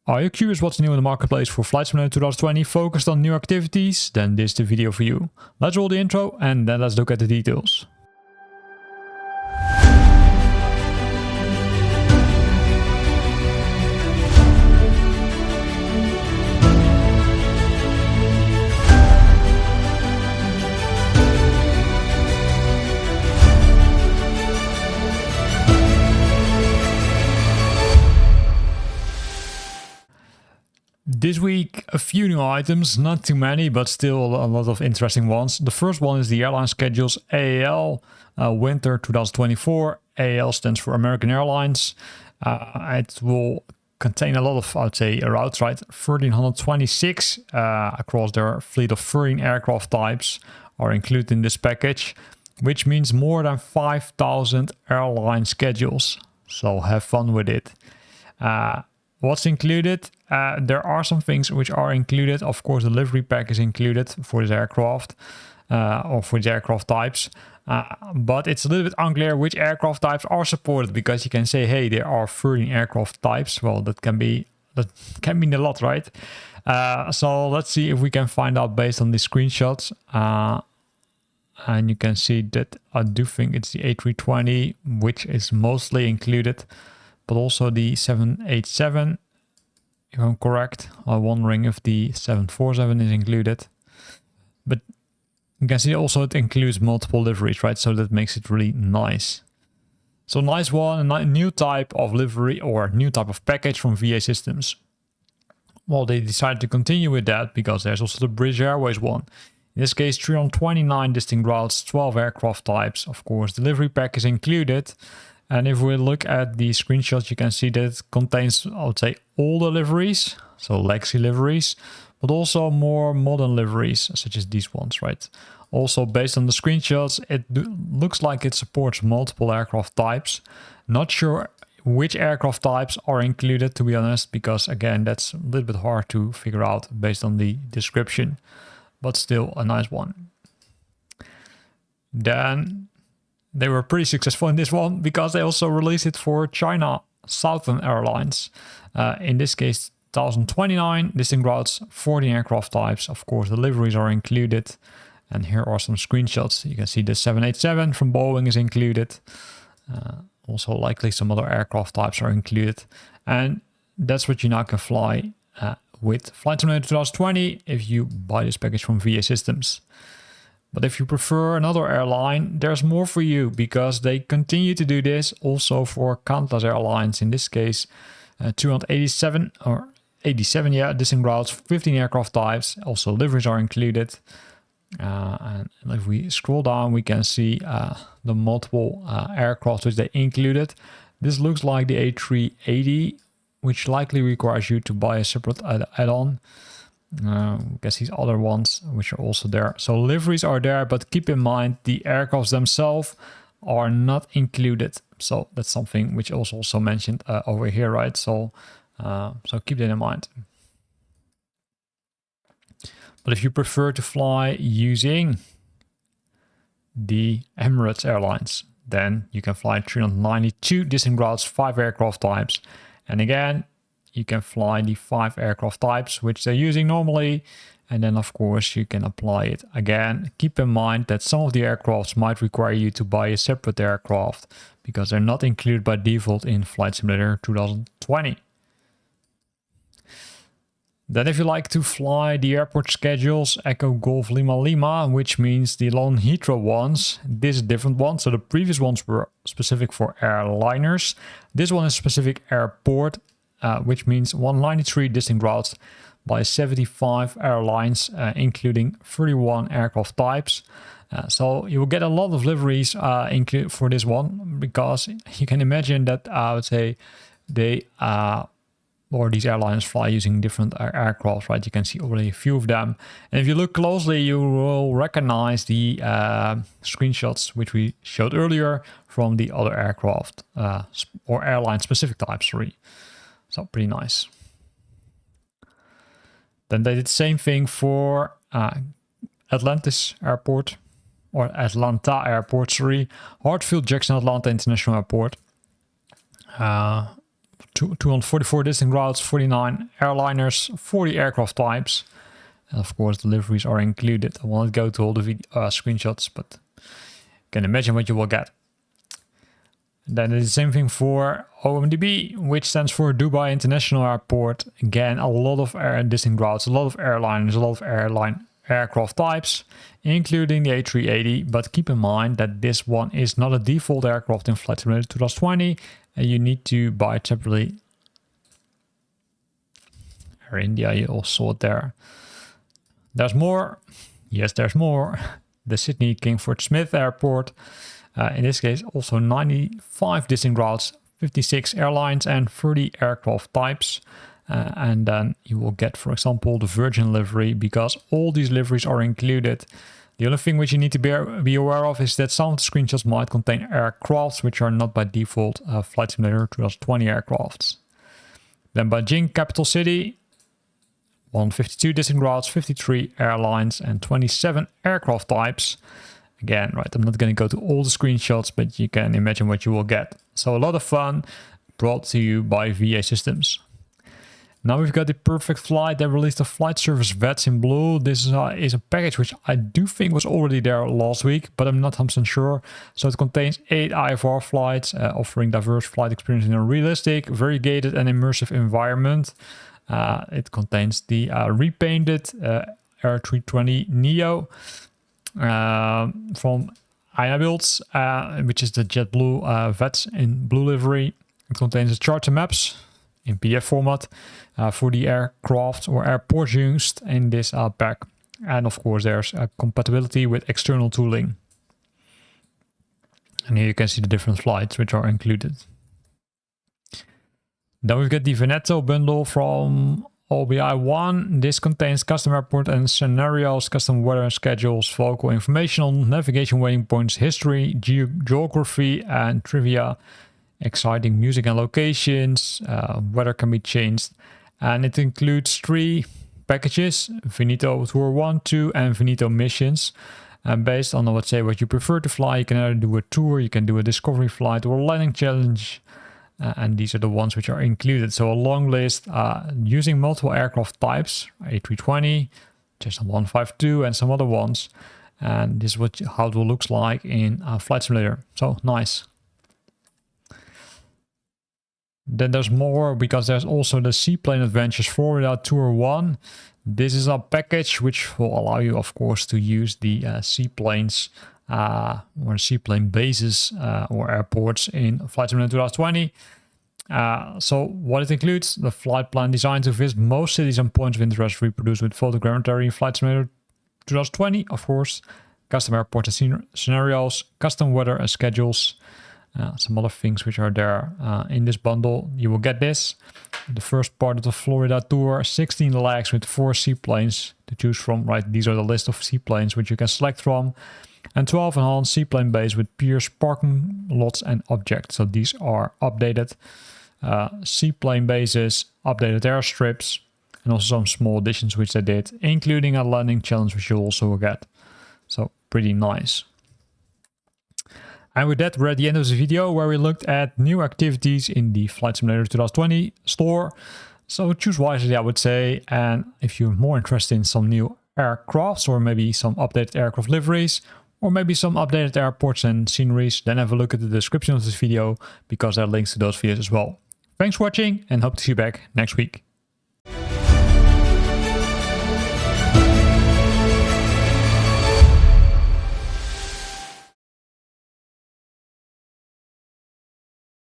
Are you curious what's new in the marketplace for Flight Simulator 2020 focused on new activities? Then this is the video for you. Let's roll the intro and then let's look at the details. This week, a few new items, not too many, but still a lot of interesting ones. The first one is the airline schedules AAL Winter 2024. AAL stands for American Airlines. It will contain a lot of, I would say, routes, right? 1,326 across their fleet of 13 aircraft types are included in this package, which means more than 5,000 airline schedules. So have fun with it. What's included? There are some things which are included. Of course, the livery pack is included for this aircraft or for the aircraft types. But it's a little bit unclear which aircraft types are supported, because you can say, hey, there are 13 aircraft types. Well, that can mean a lot, right? So let's see if we can find out based on the screenshots. And you can see that I do think it's the A320, which is mostly included, but also the 787, if I'm correct. I'm wondering if the 747 is included. But you can see also it includes multiple liveries, right? So that makes it really nice. So nice one, a new type of livery or new type of package from VA Systems. Well, they decided to continue with that because there's also the British Airways one. In this case, 329 distinct routes, 12 aircraft types. Of course, the livery pack is included. And if we look at the screenshots, you can see that it contains, I would say, older liveries, so legacy liveries, but also more modern liveries, such as these ones, right? Also, based on the screenshots, it looks like it supports multiple aircraft types. Not sure which aircraft types are included, to be honest, because, again, that's a little bit hard to figure out based on the description, but still a nice one. Then they were pretty successful in this one because they also released it for China Southern Airlines. In this case, 1,029 distinct routes, 14 aircraft types. Of course, the liveries are included. And here are some screenshots. You can see the 787 from Boeing is included. Also, likely some other aircraft types are included. And that's what you now can fly with Flight Simulator 2020 if you buy this package from VA Systems. But if you prefer another airline, there's more for you, because they continue to do this also for countless airlines. In this case, 287 or 87, distinct routes, 15 aircraft types. Also, liveries are included. And if we scroll down, we can see the multiple aircraft which they included. This looks like the A380, which likely requires you to buy a separate add-on. I guess these other ones which are also there. So liveries are there, but keep in mind the aircrafts themselves are not included. So that's something which is also mentioned over here, right? So keep that in mind. But if you prefer to fly using the Emirates Airlines, then you can fly 392 distinct routes, 5 aircraft types. And again, you can fly the 5 aircraft types which they're using normally, and then of course you can apply it again. Keep in mind that some of the aircrafts might require you to buy a separate aircraft because they're not included by default in Flight Simulator 2020. Then if you like to fly the airport schedules, Echo Golf Lima Lima, which means the Lone Heathrow ones, this is a different one. So the previous ones were specific for airliners. This one is specific airport, which means 193 distinct routes by 75 airlines, including 31 aircraft types. So you will get a lot of liveries included for this one, because you can imagine that I would say they or these airlines fly using different aircraft, right? You can see already a few of them. And if you look closely, you will recognize the screenshots which we showed earlier from the other aircraft or airline specific types, sorry. So pretty nice. Then they did the same thing for Atlantis Airport, or Atlanta Airport, sorry. Hartfield Jackson Atlanta International Airport. 244 distinct routes, 49 airliners, 40 aircraft types. And of course, deliveries are included. I won't go to all the screenshots, but you can imagine what you will get. Then it's the same thing for OMDB, which stands for Dubai International Airport. Again, a lot of distinct routes, a lot of airliners, a lot of aircraft types, including the A380. But keep in mind that this one is not a default aircraft in Flight Simulator 2020, and you need to buy it separately. Air India, you all saw it there. There's more. Yes, there's more. The Sydney Kingford Smith Airport. In this case, also 95 distinct routes, 56 airlines and 30 aircraft types. And then you will get, for example, the Virgin livery, because all these liveries are included. The only thing which you need to be aware of is that some of the screenshots might contain aircrafts which are not by default Flight Simulator 2020 aircrafts. Then Beijing, capital city, 152 distinct routes, 53 airlines and 27 aircraft types. Again, right, I'm not going to go to all the screenshots, but you can imagine what you will get. So a lot of fun brought to you by VA Systems. Now we've got the Perfect Flight. They released the flight service VETs in blue. This is a package which I do think was already there last week, but I'm not 100% sure. So it contains 8 IFR flights, offering diverse flight experience in a realistic, variegated and immersive environment. It contains the repainted Air320 Neo from Builds, which is the JetBlue VETs in blue livery. It contains the charter maps in PDF format for the aircraft or airports used in this pack. And of course, there's compatibility with external tooling. And here you can see the different flights which are included. Then we've got the Veneto bundle from OBI1. This contains custom airport and scenarios, custom weather schedules, vocal information on navigation waiting points, history, geography and trivia, exciting music and locations, weather can be changed. And it includes 3 packages, Veneto Tour 1, 2 and Veneto Missions. And based on, let's say, what you prefer to fly, you can either do a tour, you can do a discovery flight or a landing challenge. And these are the ones which are included. So a long list using multiple aircraft types, A320, Cessna 152 and some other ones. And this is how it will look like in Flight Simulator. So nice. Then there's more, because there's also the Seaplane Adventures Florida Tour 1. This is a package which will allow you, of course, to use the seaplanes or seaplane bases or airports in Flight Simulator 2020. So what it includes: the flight plan designed to visit most cities and points of interest, reproduced with photogrammetry in Flight Simulator 2020, of course, custom airport and scenarios, custom weather and schedules, some other things which are there in this bundle. You will get this. The first part of the Florida tour, 16 legs with 4 seaplanes to choose from. Right, these are the list of seaplanes which you can select from. And 12 enhanced seaplane bays with piers, parking lots and objects. So these are updated seaplane bases, updated airstrips, and also some small additions which they did, including a landing challenge which you'll also get. So pretty nice. And with that, we're at the end of the video where we looked at new activities in the Flight Simulator 2020 store. So choose wisely, I would say. And if you're more interested in some new aircrafts or maybe some updated aircraft liveries, or maybe some updated airports and sceneries, then have a look at the description of this video, because there are links to those videos as well. Thanks for watching and hope to see you back next week.